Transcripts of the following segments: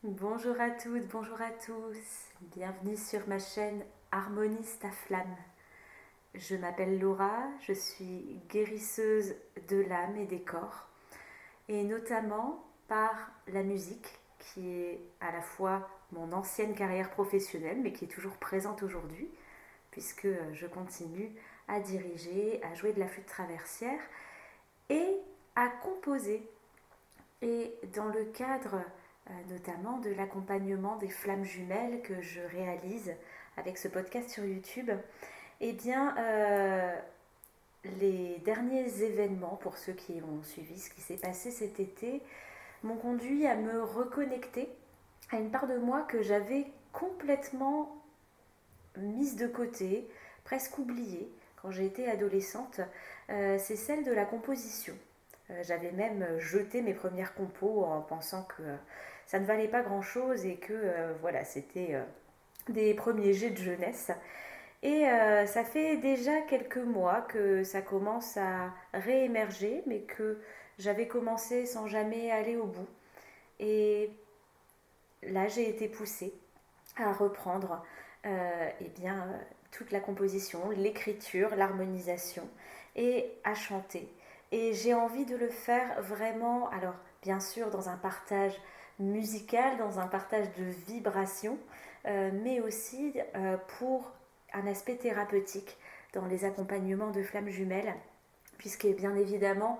Bonjour à toutes, bonjour à tous. Bienvenue sur ma chaîne Harmoniste à flamme. Je m'appelle Laura, je suis guérisseuse de l'âme et des corps, et notamment par la musique, qui est à la fois mon ancienne carrière professionnelle, mais qui est toujours présente aujourd'hui, puisque je continue à diriger, à jouer de la flûte traversière et à composer. Et dans le cadre notamment de l'accompagnement des flammes jumelles que je réalise avec ce podcast sur YouTube, eh bien, les derniers événements, pour ceux qui ont suivi ce qui s'est passé cet été, m'ont conduit à me reconnecter à une part de moi que j'avais complètement mise de côté, presque oubliée quand j'ai été adolescente. C'est celle de la composition. J'avais même jeté mes premières compos en pensant que ça ne valait pas grand-chose et que voilà, c'était des premiers jets de jeunesse. Et ça fait déjà quelques mois que ça commence à réémerger, mais que j'avais commencé sans jamais aller au bout. Et là, j'ai été poussée à reprendre eh bien, toute la composition, l'écriture, l'harmonisation et à chanter. Et j'ai envie de le faire vraiment, alors bien sûr dans un partage musical, dans un partage de vibrations, mais aussi pour un aspect thérapeutique dans les accompagnements de flammes jumelles, puisque bien évidemment,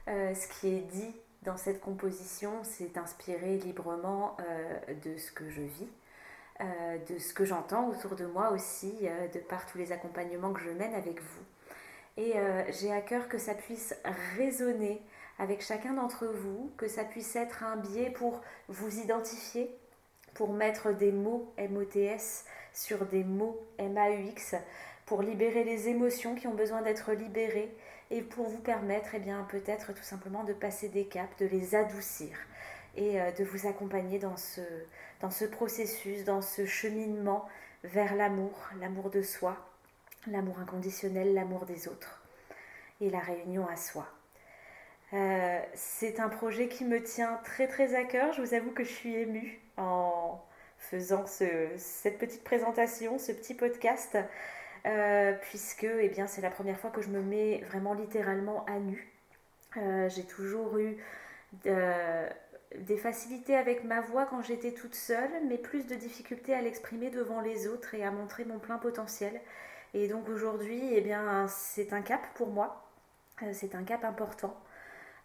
ce qui est dit dans cette composition, c'est inspiré librement de ce que je vis, de ce que j'entends autour de moi aussi, de par tous les accompagnements que je mène avec vous. Et j'ai à cœur que ça puisse résonner avec chacun d'entre vous, que ça puisse être un biais pour vous identifier, pour mettre des mots MOTS sur des mots MAUX, pour libérer les émotions qui ont besoin d'être libérées et pour vous permettre peut-être tout simplement de passer des caps, de les adoucir et de vous accompagner dans ce processus, dans ce cheminement vers l'amour, l'amour de soi, l'amour inconditionnel, l'amour des autres et la réunion à soi. C'est un projet qui me tient très très à cœur. Je vous avoue que je suis émue en faisant cette petite présentation, ce petit podcast, puisque c'est la première fois que je me mets vraiment littéralement à nu. J'ai toujours eu des facilités avec ma voix quand j'étais toute seule, mais plus de difficultés à l'exprimer devant les autres et à montrer mon plein potentiel. Et donc aujourd'hui, c'est un cap pour moi, c'est un cap important.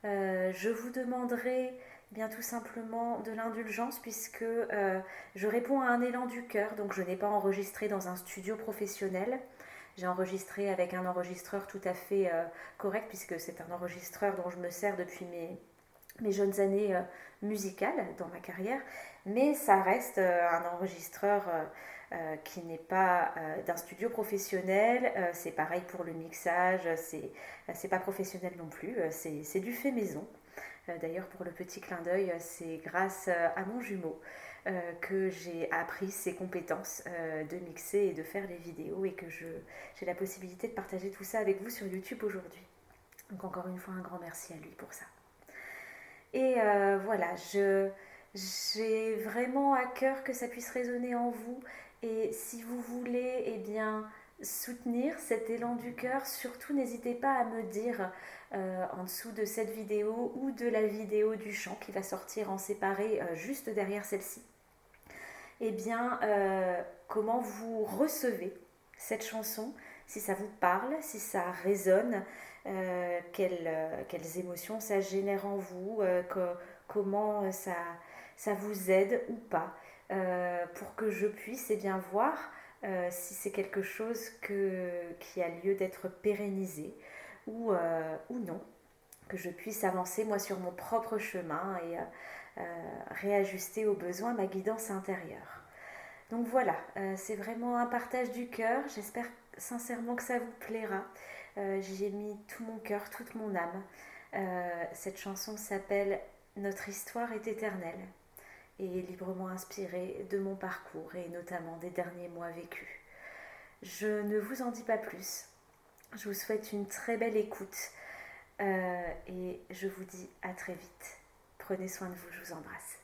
Je vous demanderai bien tout simplement de l'indulgence puisque je réponds à un élan du cœur, donc je n'ai pas enregistré dans un studio professionnel. J'ai enregistré avec un enregistreur tout à fait correct puisque c'est un enregistreur dont je me sers depuis mes jeunes années musicales dans ma carrière, mais ça reste un enregistreur qui n'est pas d'un studio professionnel. C'est pareil pour le mixage, c'est pas professionnel non plus, c'est du fait maison. D'ailleurs, pour le petit clin d'œil, c'est grâce à mon jumeau que j'ai appris ces compétences de mixer et de faire les vidéos et que j'ai la possibilité de partager tout ça avec vous sur YouTube aujourd'hui. Donc encore une fois, un grand merci à lui pour ça. Et voilà, j'ai vraiment à cœur que ça puisse résonner en vous. Et si vous voulez soutenir cet élan du cœur, surtout n'hésitez pas à me dire en dessous de cette vidéo ou de la vidéo du chant qui va sortir en séparé juste derrière celle-ci. Comment vous recevez cette chanson, si ça vous parle, si ça résonne, quelles émotions ça génère en vous, comment ça vous aide ou pas, pour que je puisse voir si c'est quelque chose qui a lieu d'être pérennisé ou non, que je puisse avancer moi sur mon propre chemin et réajuster au besoin ma guidance intérieure. Donc voilà, c'est vraiment un partage du cœur. J'espère sincèrement que ça vous plaira. J'y ai mis tout mon cœur, toute mon âme. Cette chanson s'appelle Notre histoire est éternelle et est librement inspirée de mon parcours et notamment des derniers mois vécus. Je ne vous en dis pas plus. Je vous souhaite une très belle écoute et je vous dis à très vite. Prenez soin de vous, je vous embrasse.